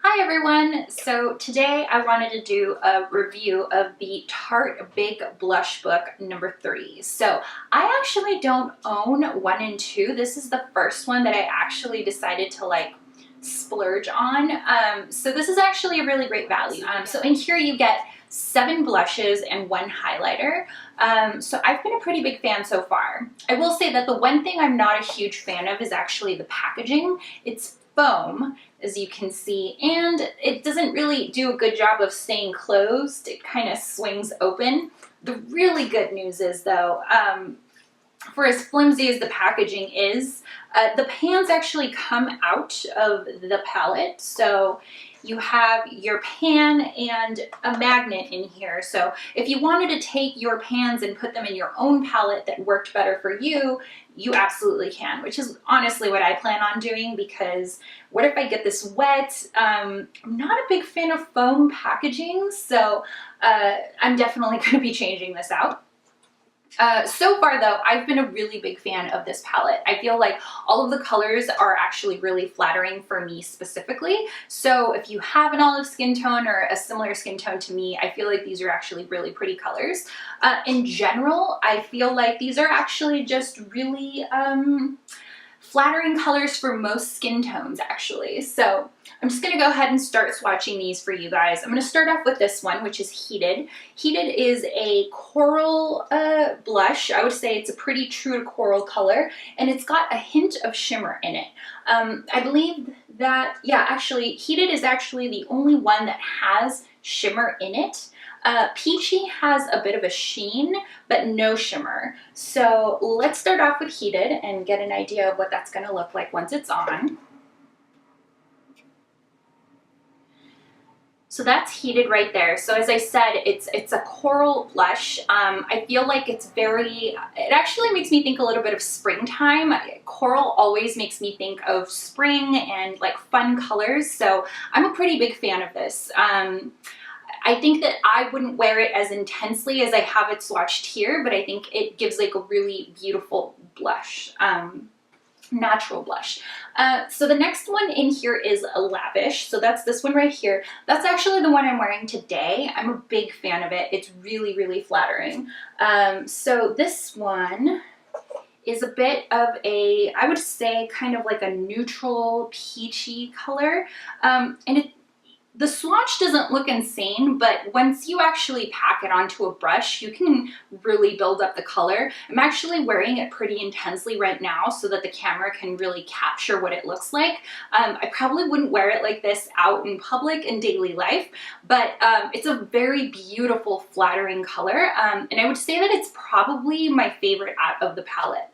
Hi everyone! So today I wanted to do a review of the Tarte Big Blush Book number 3. So I actually don't own 1 and 2. This is the first one that I actually decided to splurge on. So this is actually a really great value. So in here you get 7 blushes and 1 highlighter. So I've been a pretty big fan so far. I will say that the one thing I'm not a huge fan of is actually the packaging. It's foam, as you can see, and it doesn't really do a good job of staying closed. It kind of swings open. The really good news is though, for as flimsy as the packaging is, the pans actually come out of the palette. So you have your pan and a magnet in here. So if you wanted to take your pans and put them in your own palette that worked better for you, you absolutely can, which is honestly what I plan on doing, because what if I get this wet? I'm not a big fan of foam packaging, so I'm definitely going to be changing this out. So far though, I've been a really big fan of this palette. I feel like all of the colors are actually really flattering for me specifically. So if you have an olive skin tone or a similar skin tone to me, I feel like these are actually really pretty colors. In general, I feel like these are actually just really flattering colors for most skin tones actually. So I'm just gonna go ahead and start swatching these for you guys. I'm gonna start off with this one, which is Heated. Heated is a coral blush. I would say it's a pretty true to coral color, and it's got a hint of shimmer in it. I believe that, yeah, actually, Heated is actually the only one that has shimmer in it. Peachy has a bit of a sheen, but no shimmer. So let's start off with Heated and get an idea of what that's going to look like once it's on. So that's Heated right there. So as I said, it's a coral blush. I feel like it actually makes me think a little bit of springtime. Coral always makes me think of spring and like fun colors. So I'm a pretty big fan of this. I think that I wouldn't wear it as intensely as I have it swatched here, but I think it gives like a really beautiful blush, natural blush. So the next one in here is a Lavish. So that's this one right here. That's actually the one I'm wearing today. I'm a big fan of it. It's really, really flattering. So this one is a bit of a, I would say kind of like a neutral peachy color. And the swatch doesn't look insane, but once you actually pack it onto a brush, you can really build up the color. I'm actually wearing it pretty intensely right now so that the camera can really capture what it looks like. I probably wouldn't wear it like this out in public in daily life, but it's a very beautiful, flattering color. And I would say that it's probably my favorite out of the palette.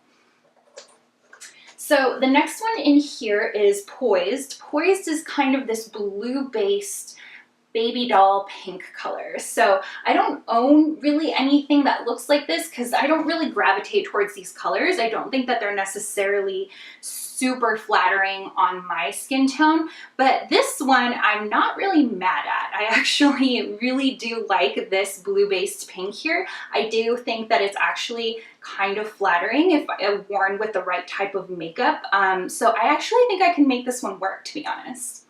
So the next one in here is Poised. Poised is kind of this blue-based baby doll pink color. So I don't own really anything that looks like this because I don't really gravitate towards these colors. I don't think that they're necessarily super flattering on my skin tone, but this one I'm not really mad at. I actually really do like this blue-based pink here. I do think that it's actually kind of flattering if worn with the right type of makeup. So I actually think I can make this one work, to be honest.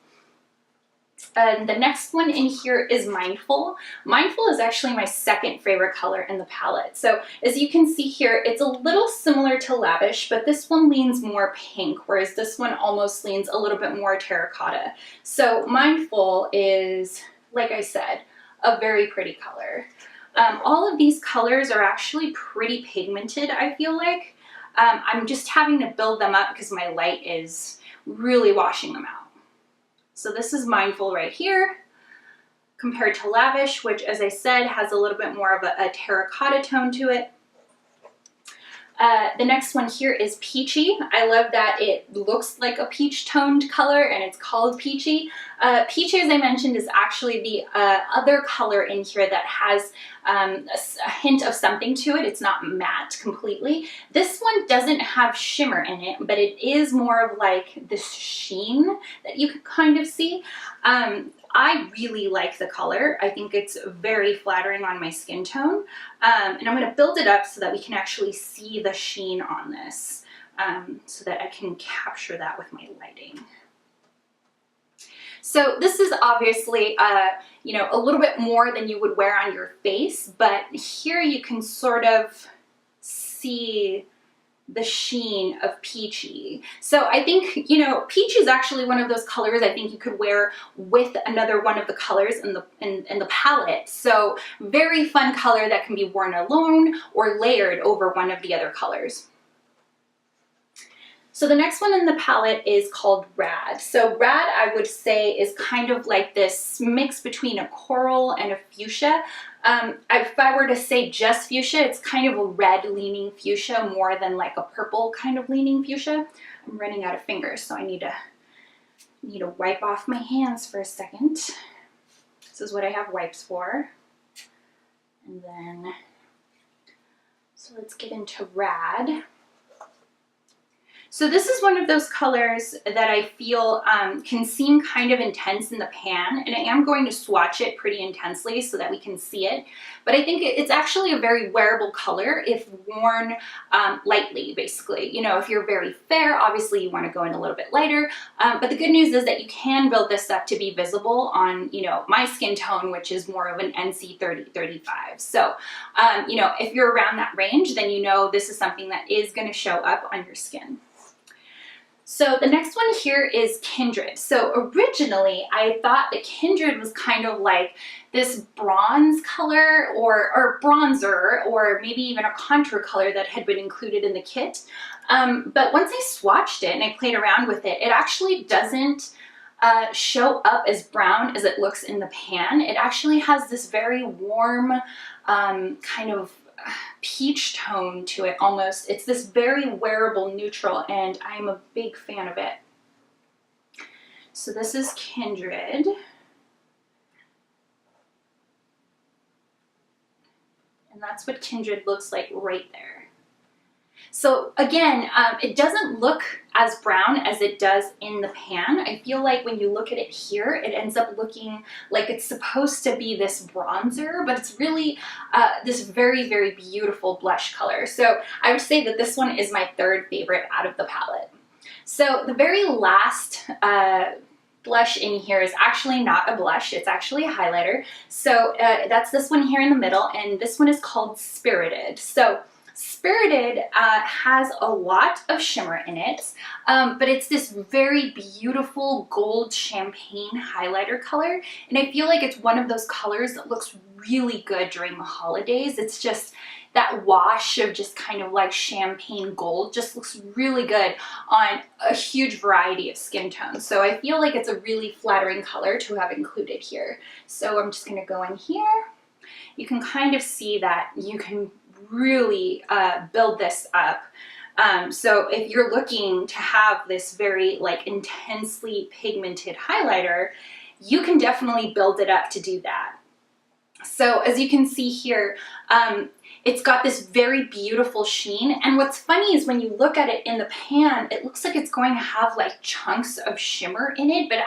The next one in here is Mindful. Mindful is actually my second favorite color in the palette. So as you can see here, it's a little similar to Lavish, but this one leans more pink, whereas this one almost leans a little bit more terracotta. So Mindful is, like I said, a very pretty color. All of these colors are actually pretty pigmented, I feel like. I'm just having to build them up because my light is really washing them out. So this is Mindful right here, compared to Lavish, which, as I said, has a little bit more of a terracotta tone to it. The next one here is Peachy. I love that it looks like a peach toned color and it's called Peachy. Peachy, as I mentioned, is actually the other color in here that has a hint of something to it. It's not matte completely. This one doesn't have shimmer in it, but it is more of like this sheen that you can kind of see. I really like the color. I think it's very flattering on my skin tone. And I'm going to build it up so that we can actually see the sheen on this, so that I can capture that with my lighting. So this is obviously, you know, a little bit more than you would wear on your face, but here you can sort of see the sheen of peachy. So I think, you know, peach is actually one of those colors I think you could wear with another one of the colors in the palette. So very fun color that can be worn alone or layered over one of the other colors. So the next one in the palette is called Rad. So Rad, I would say, is kind of like this mix between a coral and a fuchsia. If I were to say just fuchsia, it's kind of a red leaning fuchsia more than like a purple kind of leaning fuchsia. I'm running out of fingers, so I need to wipe off my hands for a second. This is what I have wipes for. And then, so let's get into Rad. So this is one of those colors that I feel can seem kind of intense in the pan, and I am going to swatch it pretty intensely so that we can see it. But I think it's actually a very wearable color if worn lightly, basically. You know, if you're very fair, obviously you want to go in a little bit lighter. But the good news is that you can build this up to be visible on, you know, my skin tone, which is more of an NC 30-35. So, you know, if you're around that range, then you know this is something that is going to show up on your skin. So the next one here is Kindred. So originally I thought that Kindred was kind of like this bronze color or bronzer or maybe even a contour color that had been included in the kit. But once I swatched it and I played around with it, it actually doesn't show up as brown as it looks in the pan. It actually has this very warm kind of peach tone to it almost. It's this very wearable neutral, and I'm a big fan of it. So this is Kindred. And that's what Kindred looks like right there. So again, it doesn't look as brown as it does in the pan. I feel like when you look at it here, it ends up looking like it's supposed to be this bronzer, but it's really this very, very beautiful blush color. So I would say that this one is my third favorite out of the palette. So the very last blush in here is actually not a blush, it's actually a highlighter. So that's this one here in the middle, and this one is called Spirited. So Spirited has a lot of shimmer in it, but it's this very beautiful gold champagne highlighter color, and I feel like it's one of those colors that looks really good during the holidays. It's just that wash of just kind of like champagne gold just looks really good on a huge variety of skin tones. So I feel like it's a really flattering color to have included here. So I'm just gonna go in here. You can kind of see that you can really build this up. So if you're looking to have this very like intensely pigmented highlighter, you can definitely build it up to do that. So as you can see here, it's got this very beautiful sheen, and what's funny is when you look at it in the pan, it looks like it's going to have like chunks of shimmer in it, but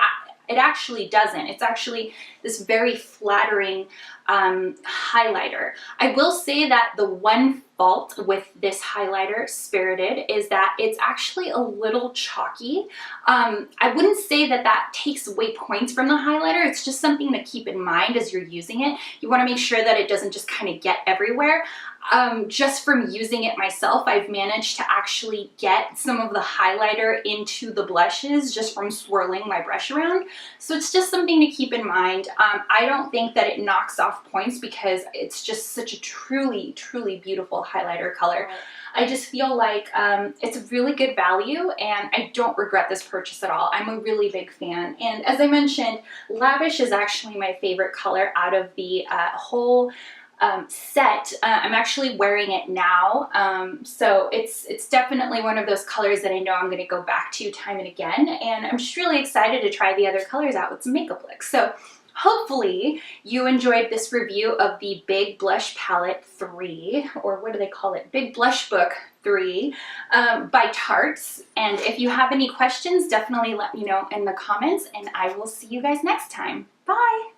it actually doesn't. It's actually this very flattering highlighter. I will say that the one fault with this highlighter, Spirited, is that it's actually a little chalky. I wouldn't say that that takes away points from the highlighter. It's just something to keep in mind as you're using it. You want to make sure that it doesn't just kind of get everywhere. Just from using it myself, I've managed to actually get some of the highlighter into the blushes just from swirling my brush around. So it's just something to keep in mind. I don't think that it knocks off points because it's just such a truly, truly beautiful highlighter color. I just feel like it's a really good value, and I don't regret this purchase at all. I'm a really big fan. And as I mentioned, Lavish is actually my favorite color out of the whole set. I'm actually wearing it now, so it's definitely one of those colors that I know I'm going to go back to time and again, and I'm just really excited to try the other colors out with some makeup looks. So hopefully you enjoyed this review of the Big Blush Palette 3, or what do they call it? Big Blush Book 3 by Tarte. And if you have any questions, definitely let me know in the comments, and I will see you guys next time. Bye!